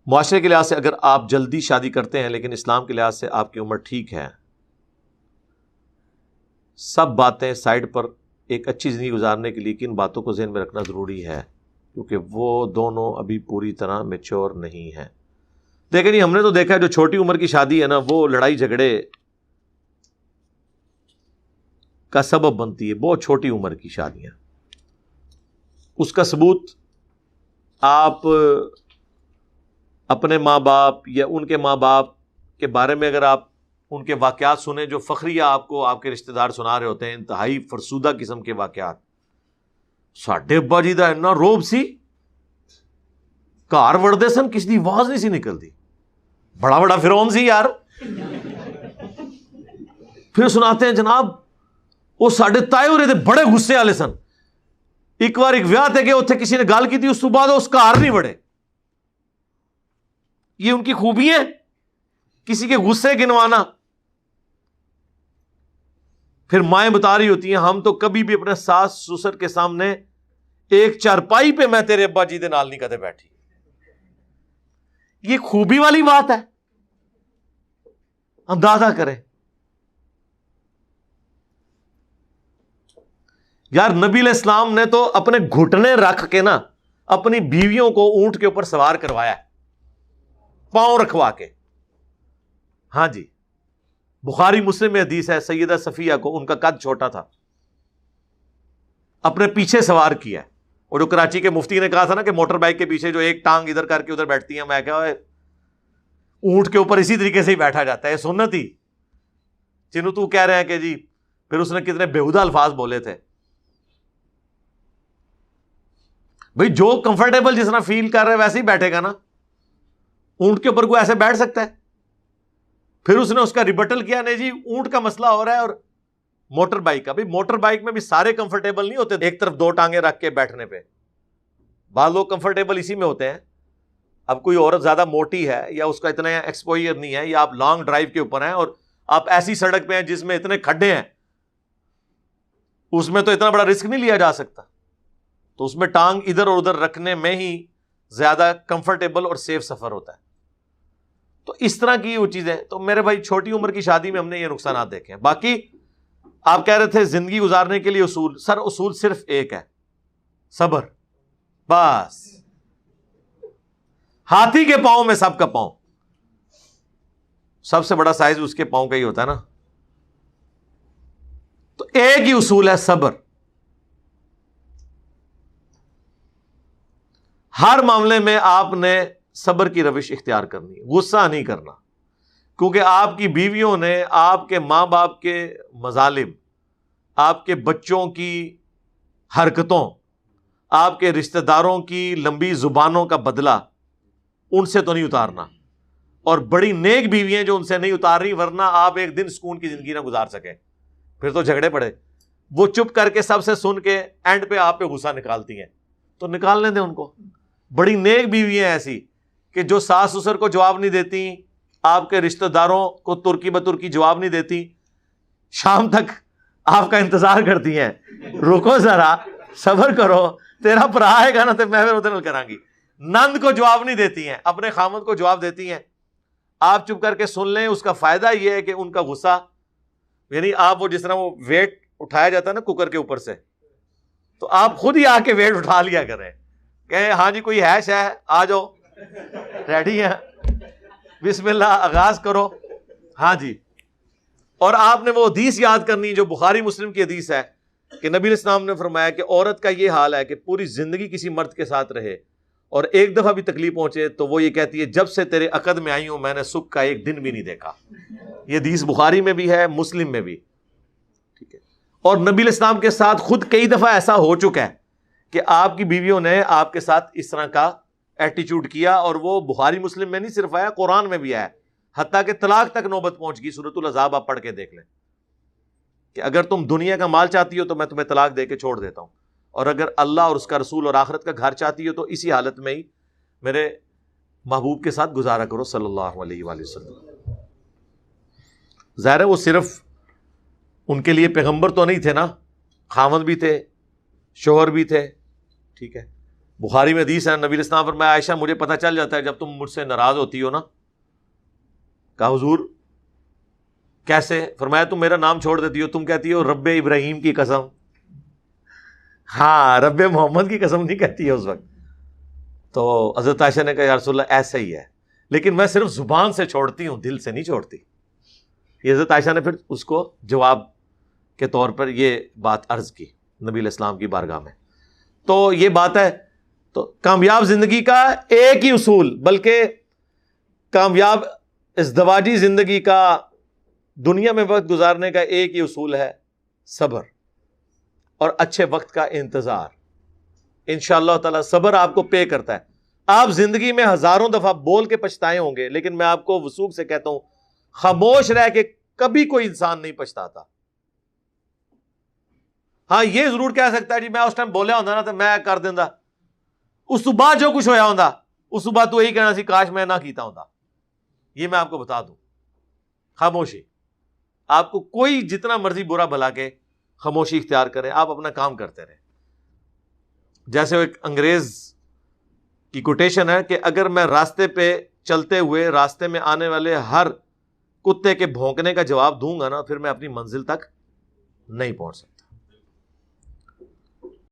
معاشرے کے لحاظ سے اگر آپ جلدی شادی کرتے ہیں لیکن اسلام کے لحاظ سے آپ کی عمر ٹھیک ہے، سب باتیں سائڈ پر ایک اچھی زندگی گزارنے کے لیے کن باتوں کو ذہن میں رکھنا ضروری ہے، کیونکہ وہ دونوں ابھی پوری طرح میچور نہیں ہیں۔ دیکھیں جی، ہم نے تو دیکھا ہے جو چھوٹی عمر کی شادی ہے نا، وہ لڑائی جھگڑے کا سبب بنتی ہے، بہت چھوٹی عمر کی شادیاں۔ اس کا ثبوت آپ اپنے ماں باپ یا ان کے ماں باپ کے بارے میں اگر آپ ان کے واقعات سنیں جو فخریہ آپ کو آپ کے رشتہ دار سنا رہے ہوتے ہیں، انتہائی فرسودہ قسم کے واقعات۔ ساڈے ابا جی دا اتنا روب سی، گھر وڑدے سن کسی دی آواز نہیں سی نکلتی، بڑا بڑا فرعون سی یار۔ پھر سناتے ہیں جناب وہ ساڈے تائے ہورے دے بڑے غصے والے سن، ایک بار ایک ویاہ تے گئے، اتنے کسی نے گل کی تھی، اس تو بعد اس گھر نہیں وڑے۔ یہ ان کی خوبی ہے، کسی کے غصے گنوانا۔ پھر مائیں بتا رہی ہوتی ہیں ہم تو کبھی بھی اپنے ساس سسر کے سامنے ایک چارپائی پہ میں تیرے ابا جی دے نال نہیں کدے بیٹھی۔ یہ خوبی والی بات ہے، اندازہ کریں یار۔ نبی علیہ السلام نے تو اپنے گھٹنے رکھ کے نا اپنی بیویوں کو اونٹ کے اوپر سوار کروایا، پاؤں رکھوا کے۔ ہاں جی، بخاری مسلم میں حدیث ہے، سیدہ صفیہ کو، ان کا قد چھوٹا تھا، اپنے پیچھے سوار کیا۔ اور جو کراچی کے مفتی نے کہا تھا نا کہ موٹر بائک کے پیچھے جو ایک ٹانگ ادھر کر کے ادھر بیٹھتی ہیں، میں کہا اونٹ کے اوپر اسی طریقے سے ہی بیٹھا جاتا ہے، سنت ہی۔ چنو تو کہہ رہے ہیں کہ جی، پھر اس نے کتنے بےہودہ الفاظ بولے تھے۔ بھئی جو کمفرٹیبل جس طرح فیل کر رہے ویسے ہی بیٹھے گا نا، اونٹ کے اوپر کوئی ایسے بیٹھ سکتا ہے؟ پھر اس نے اس کا ریبٹل کیا، نہیں جی اونٹ کا مسئلہ ہو رہا ہے اور موٹر بائک کا۔ بھئی موٹر بائک میں بھی سارے کمفرٹیبل نہیں ہوتے ایک طرف دو ٹانگیں رکھ کے بیٹھنے پہ، بعض لوگ کمفرٹیبل اسی میں ہوتے ہیں۔ اب کوئی عورت زیادہ موٹی ہے یا اس کا اتنا ایکسپوئر نہیں ہے، یا آپ لانگ ڈرائیو کے اوپر ہیں اور آپ ایسی سڑک پہ ہیں جس میں اتنے کھڈے ہیں، اس میں تو اتنا بڑا رسک نہیں لیا جا سکتا، تو اس میں ٹانگ ادھر اور ادھر رکھنے میں ہی زیادہ کمفرٹیبل اور سیف سفر ہوتا ہے۔ تو اس طرح کی وہ چیزیں، تو میرے بھائی چھوٹی عمر کی شادی میں ہم نے یہ نقصانات دیکھے ہیں۔ باقی آپ کہہ رہے تھے زندگی گزارنے کے لیے اصول، سر اصول صرف ایک ہے، صبر، بس۔ ہاتھی کے پاؤں میں سب کا پاؤں، سب سے بڑا سائز اس کے پاؤں کا ہی ہوتا ہے نا، تو ایک ہی اصول ہے، صبر۔ ہر معاملے میں آپ نے صبر کی روش اختیار کرنی ہے، غصہ نہیں کرنا، کیونکہ آپ کی بیویوں نے آپ کے ماں باپ کے مظالم، آپ کے بچوں کی حرکتوں، آپ کے رشتہ داروں کی لمبی زبانوں کا بدلہ ان سے تو نہیں اتارنا، اور بڑی نیک بیویاں جو ان سے نہیں اتار رہی، ورنہ آپ ایک دن سکون کی زندگی نہ گزار سکیں، پھر تو جھگڑے پڑے۔ وہ چپ کر کے سب سے سن کے اینڈ پہ آپ پہ غصہ نکالتی ہیں، تو نکالنے دیں ان کو۔ بڑی نیک بیویاں ایسی کہ جو ساس سسر کو جواب نہیں دیتی، آپ کے رشتہ داروں کو ترکی بترکی جواب نہیں دیتی، شام تک آپ کا انتظار کرتی ہیں، رکو ذرا صبر کرو، تیرا بھرا آئے گا نا تو میں پھر ادھر کروں گی۔ نند کو جواب نہیں دیتی ہیں، اپنے خامند کو جواب دیتی ہیں۔ آپ چپ کر کے سن لیں، اس کا فائدہ یہ ہے کہ ان کا غصہ، یعنی آپ وہ جس طرح وہ ویٹ اٹھایا جاتا ہے نا کوکر کے اوپر سے، تو آپ خود ہی آ کے ویٹ اٹھا لیا کریں، کہ ہاں جی کوئی ہے شے، آ جاؤ، ریڈی ہے، بسم اللہ آغاز کرو۔ ہاں جی، اور آپ نے وہ حدیث یاد کرنی جو بخاری مسلم کی حدیث ہے کہ نبی علیہ السلام نے فرمایا کہ عورت کا یہ حال ہے کہ پوری زندگی کسی مرد کے ساتھ رہے اور ایک دفعہ بھی تکلیف پہنچے تو وہ یہ کہتی ہے جب سے تیرے عقد میں آئی ہوں میں نے سکھ کا ایک دن بھی نہیں دیکھا۔ یہ حدیث بخاری میں بھی ہے، مسلم میں بھی، ٹھیک ہے۔ اور نبی علیہ السلام کے ساتھ خود کئی دفعہ ایسا ہو چکا ہے کہ آپ کی بیویوں نے آپ کے ساتھ اس طرح کا ایٹیچیوڈ کیا، اور وہ بخاری مسلم میں نہیں صرف آیا، قرآن میں بھی آیا، حتیٰ کہ طلاق تک نوبت پہنچ گئی۔ سورۃ الاحزاب آپ پڑھ کے دیکھ لیں کہ اگر تم دنیا کا مال چاہتی ہو تو میں تمہیں طلاق دے کے چھوڑ دیتا ہوں، اور اگر اللہ اور اس کا رسول اور آخرت کا گھر چاہتی ہو تو اسی حالت میں ہی میرے محبوب کے ساتھ گزارا کرو صلی اللہ علیہ وآلہ وسلم۔ ظاہر ہے وہ صرف ان کے لیے پیغمبر تو نہیں تھے نا، خاوند بھی تھے، شوہر بھی تھے، ٹھیک ہے، بخاری میں حدیث ہے، نبی علیہ السلام فرمایا عائشہ مجھے پتہ چل جاتا ہے جب تم مجھ سے ناراض ہوتی ہو نا. کہا حضور کیسے؟ فرمایا تم میرا نام چھوڑ دیتی ہو، تم کہتی ہو رب ابراہیم کی قسم. ہاں، رب محمد کی قسم نہیں کہتی ہے اس وقت. تو حضرت عائشہ نے کہا یا رسول اللہ ایسا ہی ہے، لیکن میں صرف زبان سے چھوڑتی ہوں، دل سے نہیں چھوڑتی. یہ حضرت عائشہ نے پھر اس کو جواب کے طور پر یہ بات عرض کی نبی علیہ السلام کی بارگاہ میں. تو یہ بات ہے. تو کامیاب زندگی کا ایک ہی اصول، بلکہ کامیاب ازدواجی زندگی کا، دنیا میں وقت گزارنے کا ایک ہی اصول ہے صبر اور اچھے وقت کا انتظار. انشاءاللہ تعالی صبر آپ کو پے کرتا ہے. آپ زندگی میں ہزاروں دفعہ بول کے پچھتائے ہوں گے، لیکن میں آپ کو وثوق سے کہتا ہوں خاموش رہ کے کبھی کوئی انسان نہیں پچھتاتا. ہاں یہ ضرور کہہ سکتا ہے جی میں اس ٹائم بولیا ہوں نا تو میں کر دینا، اس تو بعد جو کچھ ہویا ہوں اس تو بعد تو یہی کہنا سی کاش میں نہ کیتا ہوں. یہ میں آپ کو بتا دوں، خاموشی. آپ کو کوئی جتنا مرضی برا بھلا کے خاموشی اختیار کرے، آپ اپنا کام کرتے رہیں. جیسے ایک انگریز کی کوٹیشن ہے کہ اگر میں راستے پہ چلتے ہوئے راستے میں آنے والے ہر کتے کے بھونکنے کا جواب دوں گا نا، پھر میں اپنی منزل تک نہیں پہنچ سکتا.